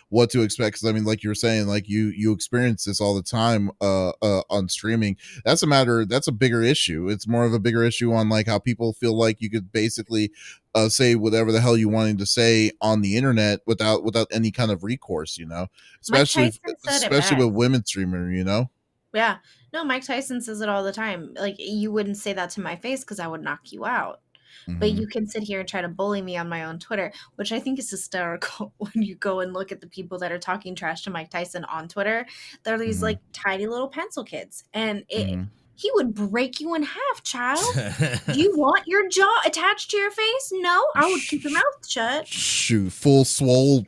what to expect, because I mean, like you were saying, like you experience this all the time on streaming. That's a bigger issue. It's more of a bigger issue on like how people feel like you could basically say whatever the hell you wanted to say on the internet without any kind of recourse, especially with women streamer. Yeah. No, Mike Tyson says it all the time. Like, you wouldn't say that to my face because I would knock you out. But Mhm. you can sit here and try to bully me on my own Twitter, which I think is hysterical when you go and look at the people that are talking trash to Mike Tyson on Twitter. They're these Mhm. like tiny little pencil kids. And Mhm. he would break you in half, child. Do you want your jaw attached to your face? No, I would keep your mouth shut. Shoot, full swole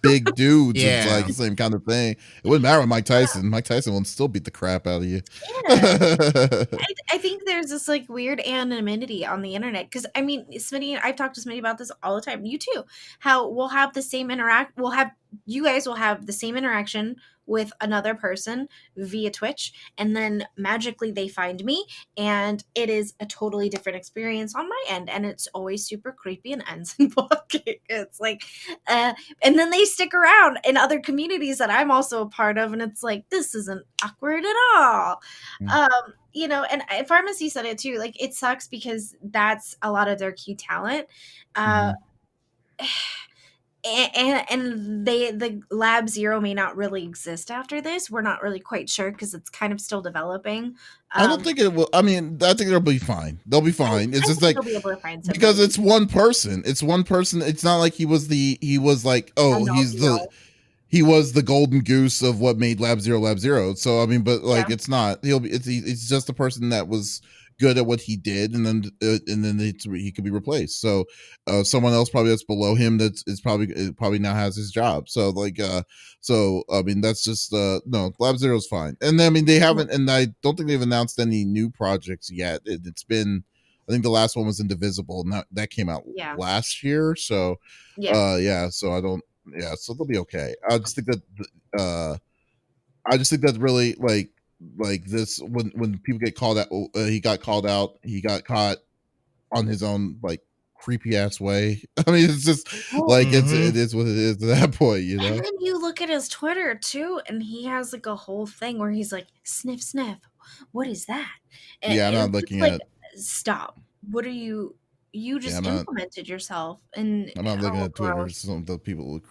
big dudes. It's like Yeah. the same kind of thing. It wouldn't matter with Mike Tyson. Mike Tyson will still beat the crap out of you. Yeah. I think there's this like weird anonymity on the internet because I mean, Smitty, I've talked to Smitty about this all the time. You too. How we'll have the same you guys will have the same interaction with another person via Twitch, and then magically they find me, and it is a totally different experience on my end, and it's always super creepy and ends in blocking. It's like, and then they stick around in other communities that I'm also a part of, and it's like this isn't awkward at all. And Pharmacy said it too. Like, it sucks because that's a lot of their key talent. Uh, Mhm. and the Lab Zero may not really exist after this. We're not really quite sure because it's kind of still developing. I don't think it will. I mean, I think they'll be fine. They'll be fine. It's I just think like they'll be able to find because somebody. it's one person. It's one person. It's not like he was like, oh, Inaugural. he was the golden goose of what made Lab Zero. So I mean, but like, Yeah. it's not. It's just a person that was good at what he did, and then he could be replaced. So someone else probably that's below him probably now has his job. So like so I mean that's just no, Lab Zero's fine. And I mean they haven't, and I don't think they've announced any new projects yet. It's been, I think the last one was Indivisible, and that came out Yeah. last year. So Yeah. yeah, so I don't, yeah, so they'll be okay. I just think that really like this when people get called out, he got called out, he got caught on his own like creepy ass way. I mean, it's just Well, like it Mhm. is what it is at that point, you and know. then you look at his Twitter too, and he has like a whole thing where he's like, sniff, sniff. What is that? And Yeah, I'm not it's just looking like, at. stop. What are you Yeah, just implemented yourself? And I'm not looking oh, at Twitter. gross. Some of the people with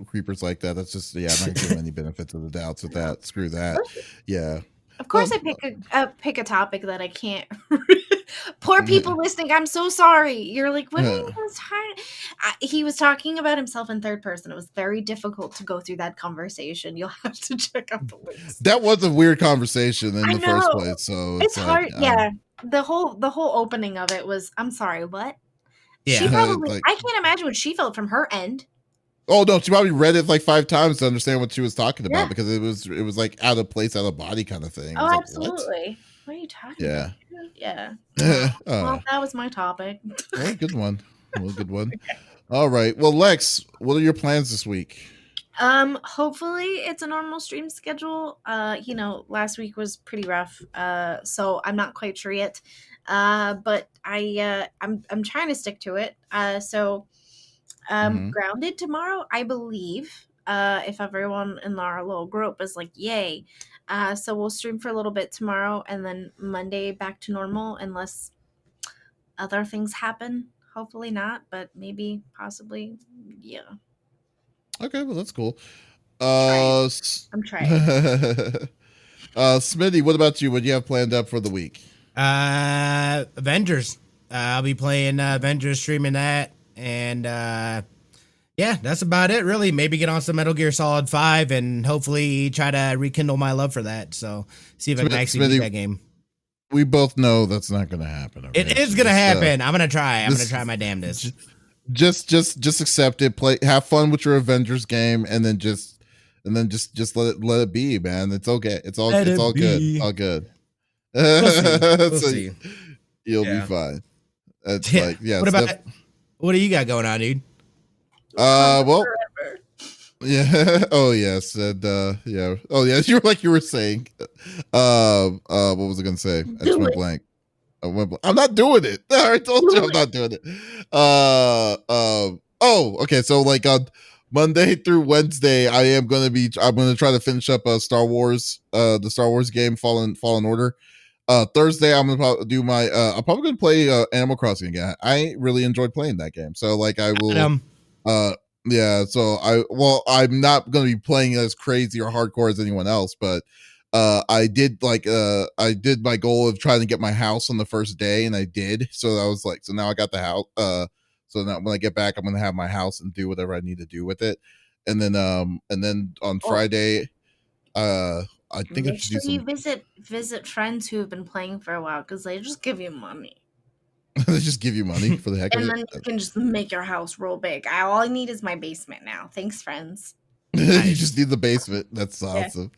creepers like that. That's just, yeah. I'm not gonna give them any benefits of the doubts with that. Screw that. Yeah. Of Well, course, I pick a topic that I can't. Poor people listening, I'm so sorry. You're like, what are you guys talking? He was talking about himself in third person. It was very difficult to go through that conversation. You'll have to check out the links. that was a weird conversation in I the first know place. So it's it's like, hard. Yeah, the whole opening of it was. I'm sorry, what? She Yeah. probably. like, I can't imagine what she felt from her end. oh no, she probably read it like 5 times to understand what she was talking about Yeah. because it was like out of place, out of body kind of thing. It was Oh, like, what? absolutely. What are you talking Yeah. about? Yeah. uh, Well, that was my topic. well, good one. Well, good one. All right. Well, Lex, what are your plans this week? Hopefully it's a normal stream schedule. Last week was pretty rough. So I'm not quite sure yet. But I'm trying to stick to it. Mhm. Grounded tomorrow, I believe. If everyone in our little group is like, yay. So we'll stream for a little bit tomorrow, and then Monday back to normal unless other things happen. Hopefully not, but maybe, possibly, yeah. Okay, well that's cool. Trying. I'm trying. Smitty, what about you? What do you have planned up for the week? Avengers. I'll be playing Avengers, streaming that, and yeah, that's about it. Really, maybe get on some Metal Gear Solid 5, and hopefully try to rekindle my love for that. So see if I can actually beat that game. We both know that's not going to happen. Okay? It is gonna happen. I'm gonna try. I'm gonna try my damnedest. Just accept it. Play, have fun with your Avengers game, and then just let it be, man. It's okay. It's all good. All good. We'll see. We'll So see. you'll be Yeah. fine. It's Yeah. like, yeah. What about? What do you got going on, dude? Well, Forever. yeah. Oh yes, and yeah. Oh yeah. You were saying. What was I gonna say? I just went blank. I'm not doing it. I told you I'm not doing it. Oh, okay. So like on Monday through Wednesday, I'm gonna try to finish up Star Wars, the Star Wars game, Fallen Order. Thursday, I'm gonna do my. I'm probably gonna play Animal Crossing again. I really enjoyed playing that game, so like I will. Yeah. So I'm not gonna be playing as crazy or hardcore as anyone else, but I did my goal of trying to get my house on the first day, and I did. So I was like, so now I got the house. So now when I get back, I'm gonna have my house and do whatever I need to do with it. And then on Oh. Friday, I think I Make should sure do you some. visit friends who have been playing for a while because they just give you money. They just give you money for the heck of And it. then you can just make your house real big. All I need is my basement now. Thanks, friends. You just need the basement. That's Yeah. awesome.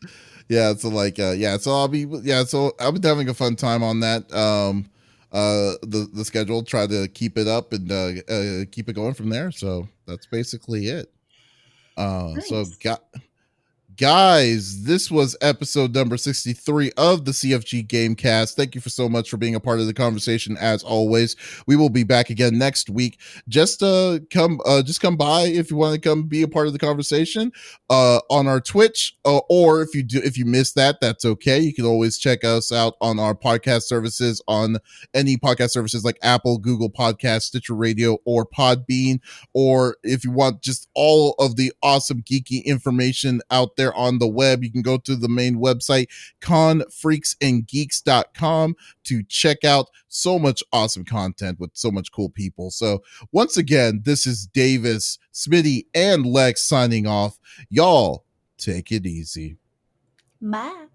Yeah. So like, so I've been having a fun time on that. The schedule, try to keep it up and keep it going from there. So that's basically it. So Nice. Guys, this was episode number 63 of the CFG Gamecast. Thank you for so much for being a part of the conversation. As always, we will be back again next week. Just come by if you want to come be a part of the conversation on our Twitch, or if you missed that, that's okay. You can always check us out on our podcast services, on any podcast services like Apple, Google Podcasts, Stitcher Radio, or Podbean. Or if you want just all of the awesome geeky information out there on the web, you can go to the main website, confreaksandgeeks.com, to check out so much awesome content with so much cool people. So once again, this is Davis, Smitty, and Lex signing off. Y'all take it easy. Bye.